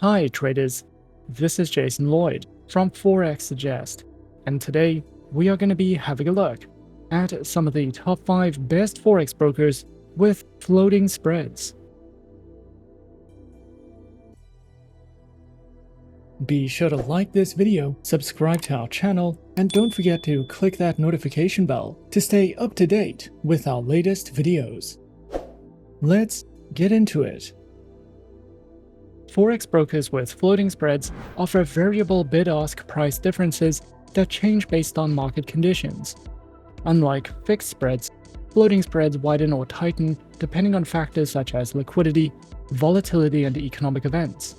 Hi traders, this is Jason Lloyd from Forexsuggest, and today we are going to be having a look at some of the top 5 best forex brokers with floating spreads. Be sure to like this video, subscribe to our channel, and don't forget to click that notification bell to stay up to date with our latest videos. Let's get into it. Forex brokers with floating spreads offer variable bid-ask price differences that change based on market conditions. Unlike fixed spreads, floating spreads widen or tighten depending on factors such as liquidity, volatility, and economic events.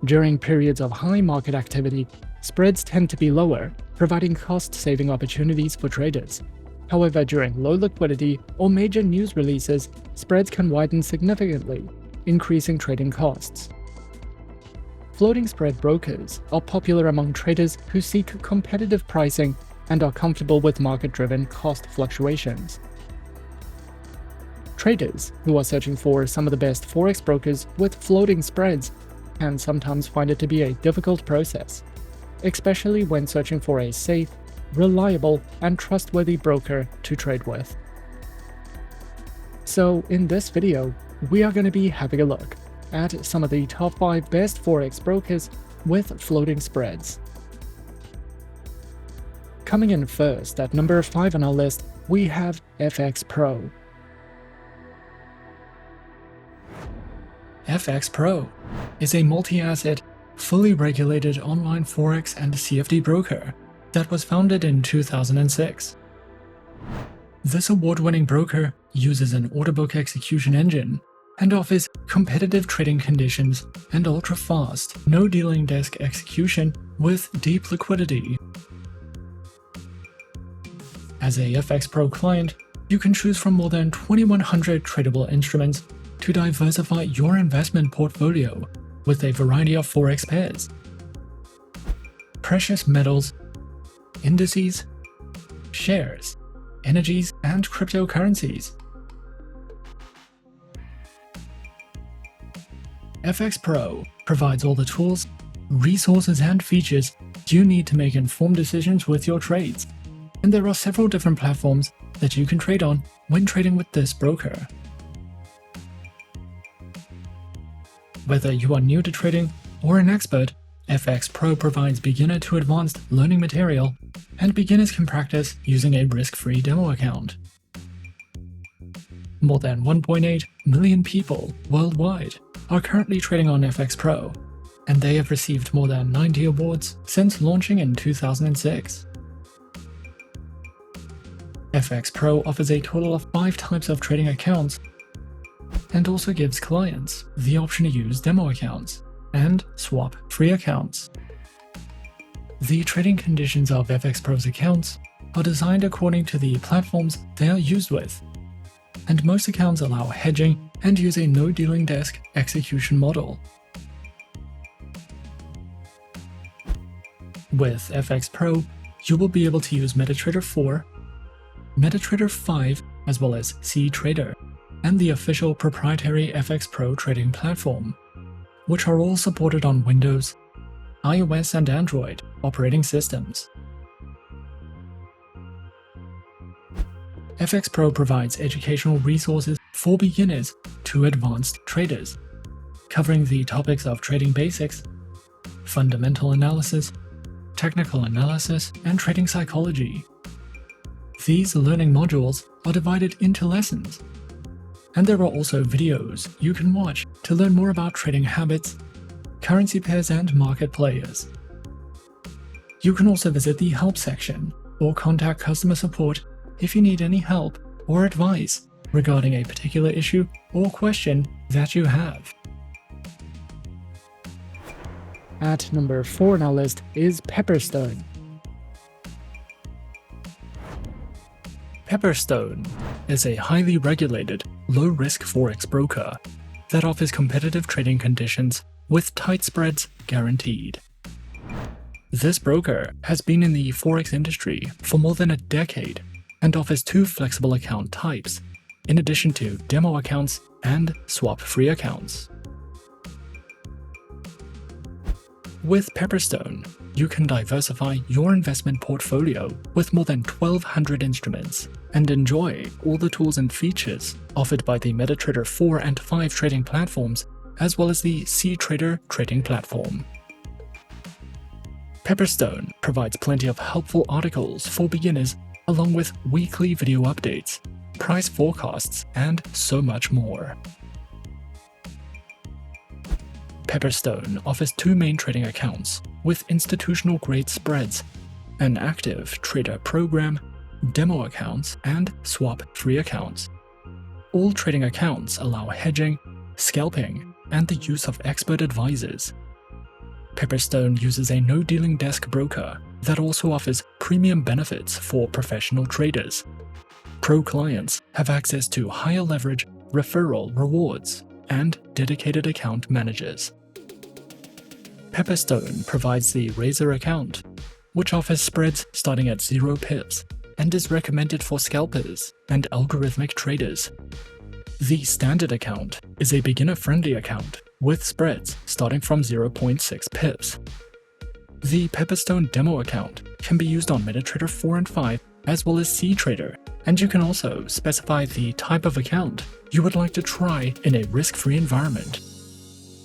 During periods of high market activity, spreads tend to be lower, providing cost-saving opportunities for traders. However, during low liquidity or major news releases, spreads can widen significantly, increasing trading costs. Floating spread brokers are popular among traders who seek competitive pricing and are comfortable with market-driven cost fluctuations. Traders who are searching for some of the best forex brokers with floating spreads can sometimes find it to be a difficult process, especially when searching for a safe, reliable, and trustworthy broker to trade with. So in this video, we are going to be having a look at some of the top 5 best forex brokers with floating spreads. Coming in first at number 5 on our list, we have FXPro. FXPro is a multi-asset, fully regulated online forex and CFD broker that was founded in 2006. This award-winning broker uses an order book execution engine and offers competitive trading conditions and ultra-fast, no-dealing desk execution with deep liquidity. As a FXPro client, you can choose from more than 2,100 tradable instruments to diversify your investment portfolio with a variety of forex pairs, precious metals, indices, shares, energies, and cryptocurrencies. FXPro provides all the tools, resources, and features you need to make informed decisions with your trades, and there are several different platforms that you can trade on when trading with this broker. Whether you are new to trading or an expert, FXPro provides beginner to advanced learning material, and beginners can practice using a risk-free demo account. More than 1.8 million people worldwide are currently trading on FXPro, and they have received more than 90 awards since launching in 2006. FXPro offers a total of 5 types of trading accounts and also gives clients the option to use demo accounts and swap free accounts. The trading conditions of FXPro's accounts are designed according to the platforms they are used with, and most accounts allow hedging and use a no-dealing desk execution model. With FXPro, you will be able to use MetaTrader 4, MetaTrader 5, as well as CTrader, and the official proprietary FXPro trading platform, which are all supported on Windows, iOS, and Android operating systems. FXPro provides educational resources for beginners to advanced traders, covering the topics of trading basics, fundamental analysis, technical analysis, and trading psychology. These learning modules are divided into lessons, and there are also videos you can watch to learn more about trading habits, currency pairs, and market players. You can also visit the help section or contact customer support if you need any help or advice regarding a particular issue or question that you have. At number 4 on our list is Pepperstone. Pepperstone is a highly regulated, low-risk forex broker that offers competitive trading conditions with tight spreads guaranteed. This broker has been in the forex industry for more than a decade and offers 2 flexible account types, in addition to demo accounts and swap-free accounts. With Pepperstone, you can diversify your investment portfolio with more than 1,200 instruments and enjoy all the tools and features offered by the MetaTrader 4 and 5 trading platforms, as well as the CTrader trading platform. Pepperstone provides plenty of helpful articles for beginners, along with weekly video updates, price forecasts, and so much more. Pepperstone offers 2 main trading accounts with institutional-grade spreads, an active trader program, demo accounts, and swap-free accounts. All trading accounts allow hedging, scalping, and the use of expert advisors. Pepperstone uses a no-dealing desk broker that also offers premium benefits for professional traders. Pro clients have access to higher leverage, referral rewards, and dedicated account managers. Pepperstone provides the Razor account, which offers spreads starting at 0 pips and is recommended for scalpers and algorithmic traders. The Standard account is a beginner-friendly account with spreads starting from 0.6 pips. The Pepperstone demo account can be used on MetaTrader 4 and 5 as well as CTrader, and you can also specify the type of account you would like to try in a risk-free environment.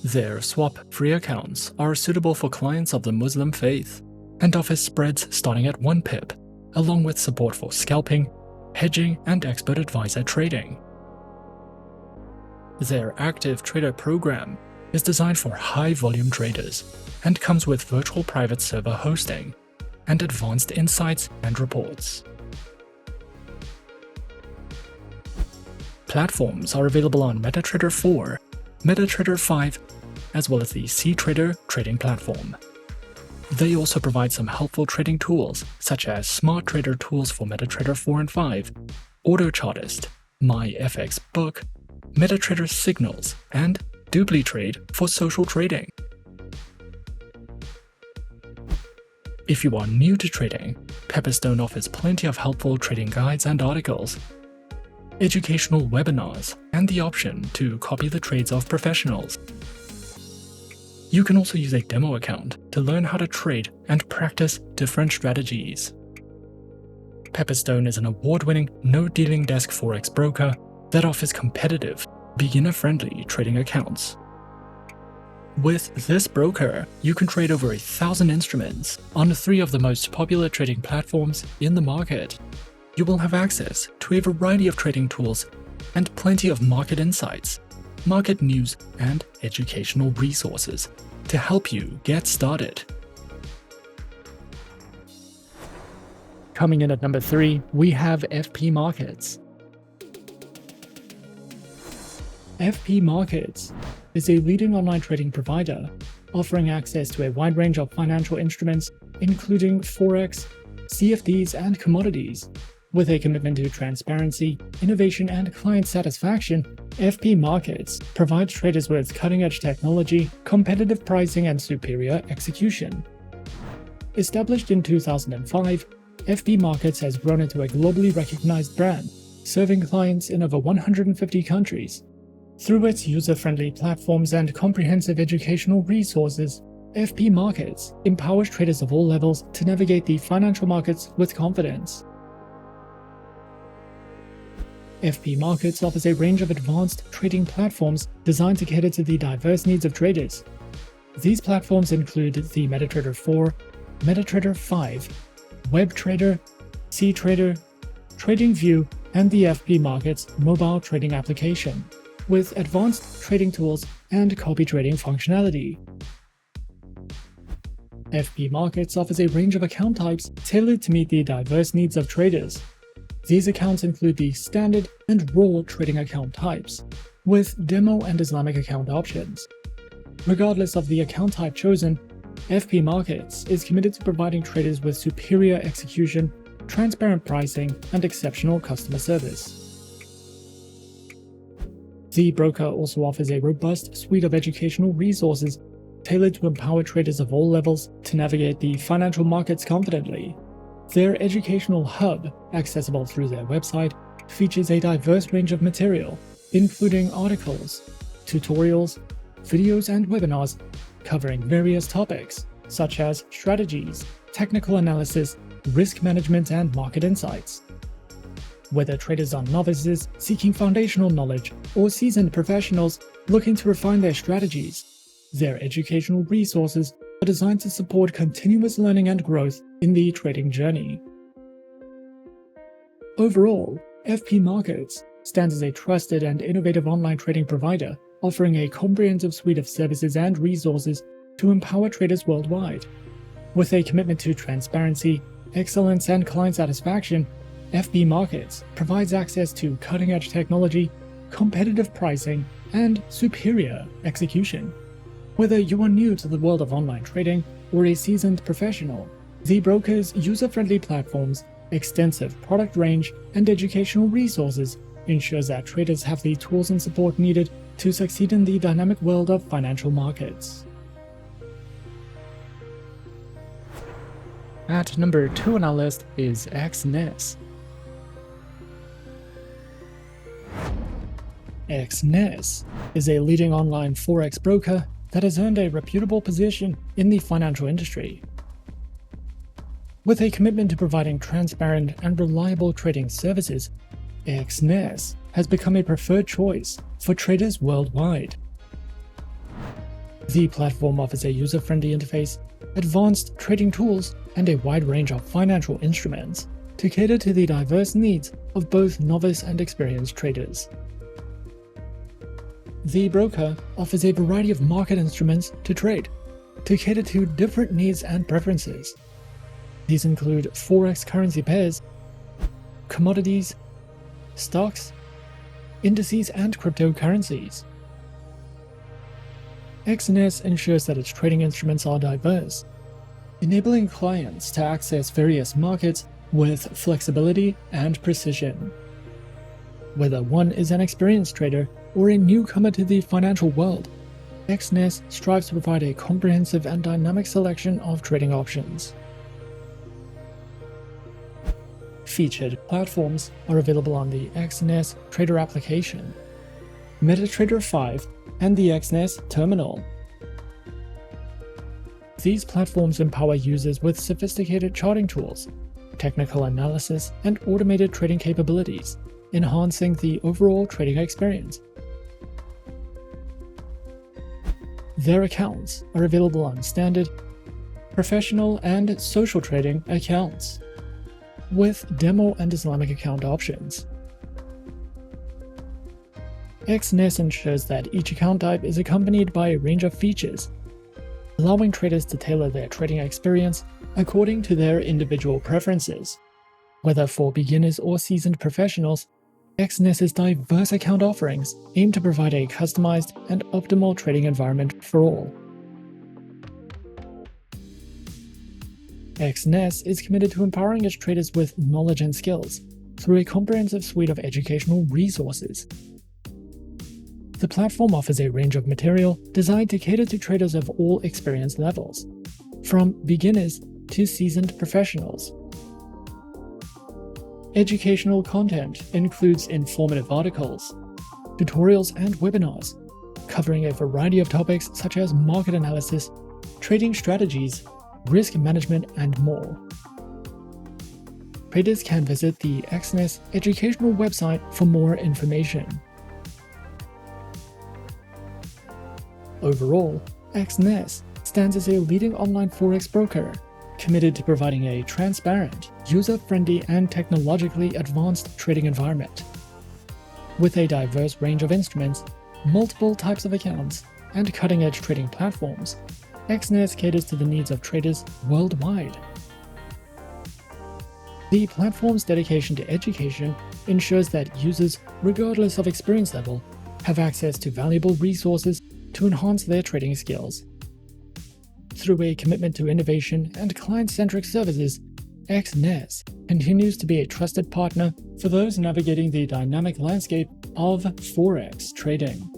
Their swap-free accounts are suitable for clients of the Muslim faith and offer spreads starting at 1 pip, along with support for scalping, hedging, and expert advisor trading. Their active trader program is designed for high-volume traders and comes with virtual private server hosting and advanced insights and reports. Platforms are available on MetaTrader 4, MetaTrader 5, as well as the CTrader trading platform. They also provide some helpful trading tools, such as Smart Trader tools for MetaTrader 4 and 5, AutoChartist, MyFXBook, MetaTrader Signals, and DupliTrade for social trading. If you are new to trading, Pepperstone offers plenty of helpful trading guides and articles, educational webinars, and the option to copy the trades of professionals. You can also use a demo account to learn how to trade and practice different strategies. Pepperstone is an award-winning no-dealing desk Forex broker that offers competitive, beginner-friendly trading accounts. With this broker, you can trade over 1,000 instruments on 3 of the most popular trading platforms in the market. You will have access to a variety of trading tools and plenty of market insights, market news, and educational resources to help you get started. Coming in at number 3, we have FP Markets. FP Markets is a leading online trading provider offering access to a wide range of financial instruments, including Forex, CFDs, and commodities. With a commitment to transparency, innovation, and client satisfaction, FP Markets provides traders with cutting-edge technology, competitive pricing, and superior execution. Established in 2005, FP Markets has grown into a globally recognized brand, serving clients in over 150 countries. Through its user-friendly platforms and comprehensive educational resources, FP Markets empowers traders of all levels to navigate the financial markets with confidence. FP Markets offers a range of advanced trading platforms designed to cater to the diverse needs of traders. These platforms include the MetaTrader 4, MetaTrader 5, WebTrader, CTrader, TradingView, and the FP Markets mobile trading application, with advanced trading tools and copy trading functionality. FP Markets offers a range of account types tailored to meet the diverse needs of traders. These accounts include the standard and raw trading account types, with demo and Islamic account options. Regardless of the account type chosen, FP Markets is committed to providing traders with superior execution, transparent pricing, and exceptional customer service. The broker also offers a robust suite of educational resources tailored to empower traders of all levels to navigate the financial markets confidently. Their educational hub, accessible through their website, features a diverse range of material, including articles, tutorials, videos, and webinars covering various topics, such as strategies, technical analysis, risk management, and market insights. Whether traders are novices seeking foundational knowledge or seasoned professionals looking to refine their strategies, their educational resources are designed to support continuous learning and growth in the trading journey. Overall, FP Markets stands as a trusted and innovative online trading provider, offering a comprehensive suite of services and resources to empower traders worldwide. With a commitment to transparency, excellence, and client satisfaction, FP Markets provides access to cutting-edge technology, competitive pricing, and superior execution. Whether you are new to the world of online trading or a seasoned professional, the broker's user-friendly platforms, extensive product range, and educational resources ensures that traders have the tools and support needed to succeed in the dynamic world of financial markets. At number 2 on our list is Exness. Exness is a leading online Forex broker that has earned a reputable position in the financial industry. With a commitment to providing transparent and reliable trading services, Exness has become a preferred choice for traders worldwide. The platform offers a user-friendly interface, advanced trading tools, and a wide range of financial instruments to cater to the diverse needs of both novice and experienced traders. The broker offers a variety of market instruments to trade, to cater to different needs and preferences. These include Forex currency pairs, commodities, stocks, indices, and cryptocurrencies. Exness ensures that its trading instruments are diverse, enabling clients to access various markets with flexibility and precision. Whether one is an experienced trader or a newcomer to the financial world, Exness strives to provide a comprehensive and dynamic selection of trading options. Featured platforms are available on the Exness Trader application, MetaTrader 5, and the Exness Terminal. These platforms empower users with sophisticated charting tools, technical analysis, and automated trading capabilities, enhancing the overall trading experience. Their accounts are available on standard, professional, and social trading accounts, with demo and Islamic account options. Exness ensures that each account type is accompanied by a range of features, allowing traders to tailor their trading experience according to their individual preferences. Whether for beginners or seasoned professionals, Exness's diverse account offerings aim to provide a customized and optimal trading environment for all. Exness is committed to empowering its traders with knowledge and skills through a comprehensive suite of educational resources. The platform offers a range of material designed to cater to traders of all experience levels, from beginners to seasoned professionals. Educational content includes informative articles, tutorials, and webinars, covering a variety of topics such as market analysis, trading strategies, risk management, and more. Traders can visit the Exness educational website for more information. Overall, Exness stands as a leading online Forex broker, committed to providing a transparent, user-friendly, and technologically advanced trading environment. With a diverse range of instruments, multiple types of accounts, and cutting-edge trading platforms, Exness caters to the needs of traders worldwide. The platform's dedication to education ensures that users, regardless of experience level, have access to valuable resources to enhance their trading skills. Through a commitment to innovation and client-centric services, Exness continues to be a trusted partner for those navigating the dynamic landscape of Forex trading.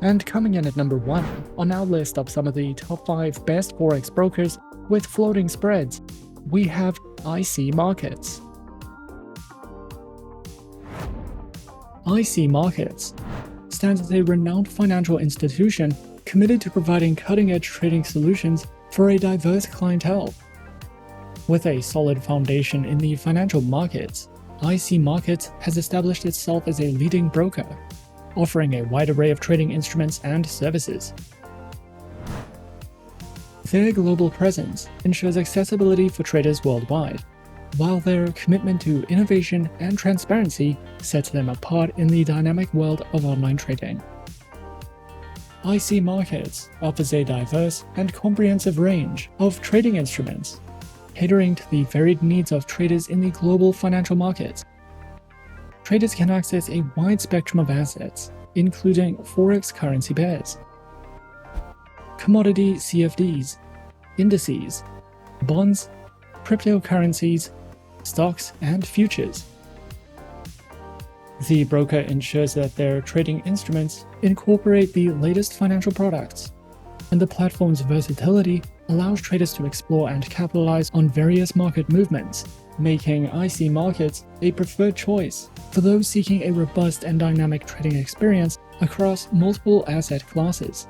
And coming in at number 1 on our list of some of the top 5 best Forex brokers with floating spreads, we have IC Markets. IC Markets stands as a renowned financial institution committed to providing cutting-edge trading solutions for a diverse clientele. With a solid foundation in the financial markets, IC Markets has established itself as a leading broker, offering a wide array of trading instruments and services. Their global presence ensures accessibility for traders worldwide, while their commitment to innovation and transparency sets them apart in the dynamic world of online trading. IC Markets offers a diverse and comprehensive range of trading instruments, catering to the varied needs of traders in the global financial markets. Traders can access a wide spectrum of assets, including Forex currency pairs, commodity CFDs, indices, bonds, cryptocurrencies, stocks, and futures. The broker ensures that their trading instruments incorporate the latest financial products, and the platform's versatility allows traders to explore and capitalize on various market movements, making IC Markets a preferred choice for those seeking a robust and dynamic trading experience across multiple asset classes.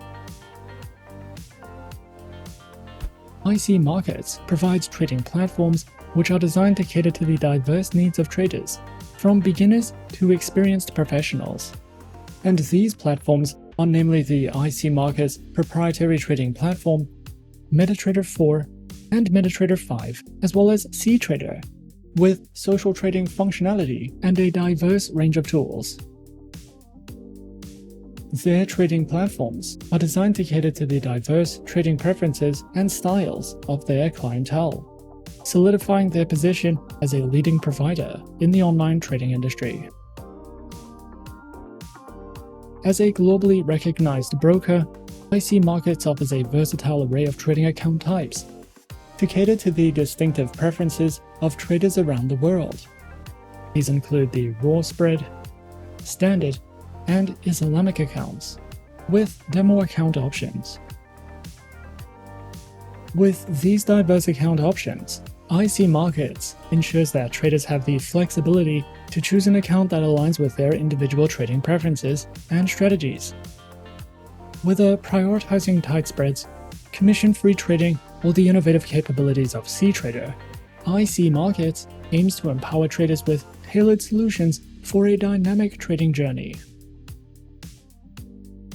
IC Markets provides trading platforms which are designed to cater to the diverse needs of traders, from beginners to experienced professionals. And these platforms are namely the IC Markets proprietary trading platform, MetaTrader 4, and MetaTrader 5, as well as CTrader, with social trading functionality and a diverse range of tools. Their trading platforms are designed to cater to the diverse trading preferences and styles of their clientele, solidifying their position as a leading provider in the online trading industry. As a globally recognized broker, IC Markets offers a versatile array of trading account types to cater to the distinctive preferences of traders around the world. These include the raw spread, standard, and Islamic accounts, with demo account options. With these diverse account options, IC Markets ensures that traders have the flexibility to choose an account that aligns with their individual trading preferences and strategies. Whether prioritizing tight spreads, commission-free trading, or the innovative capabilities of CTrader, IC Markets aims to empower traders with tailored solutions for a dynamic trading journey.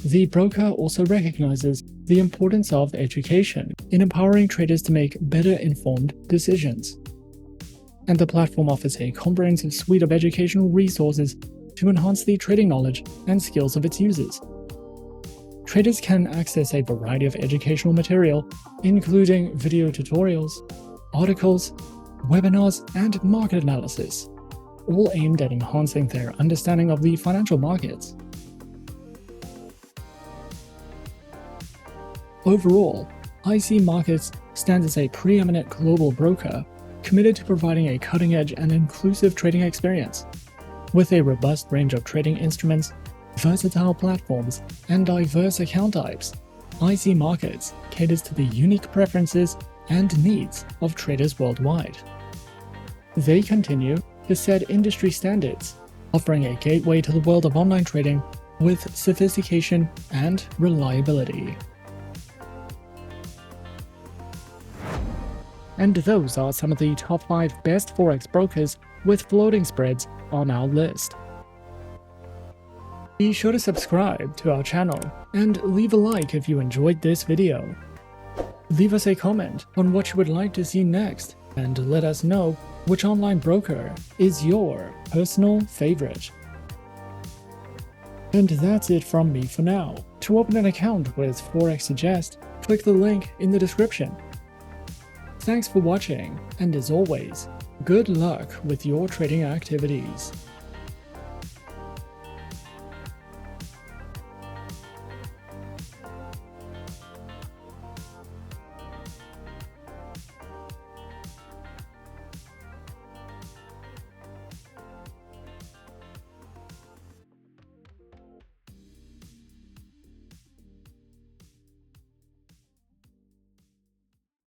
The broker also recognizes the importance of education in empowering traders to make better informed decisions. And the platform offers a comprehensive suite of educational resources to enhance the trading knowledge and skills of its users. Traders can access a variety of educational material, including video tutorials, articles, webinars, and market analysis, all aimed at enhancing their understanding of the financial markets. Overall, IC Markets stands as a preeminent global broker committed to providing a cutting-edge and inclusive trading experience. With a robust range of trading instruments, versatile platforms, and diverse account types, IC Markets caters to the unique preferences and needs of traders worldwide. They continue to set industry standards, offering a gateway to the world of online trading with sophistication and reliability. And those are some of the top 5 best Forex brokers with floating spreads on our list. Be sure to subscribe to our channel and leave a like if you enjoyed this video. Leave us a comment on what you would like to see next and let us know which online broker is your personal favorite. And that's it from me for now. To open an account with Forexsuggest, click the link in the description. Thanks for watching, and as always, good luck with your trading activities.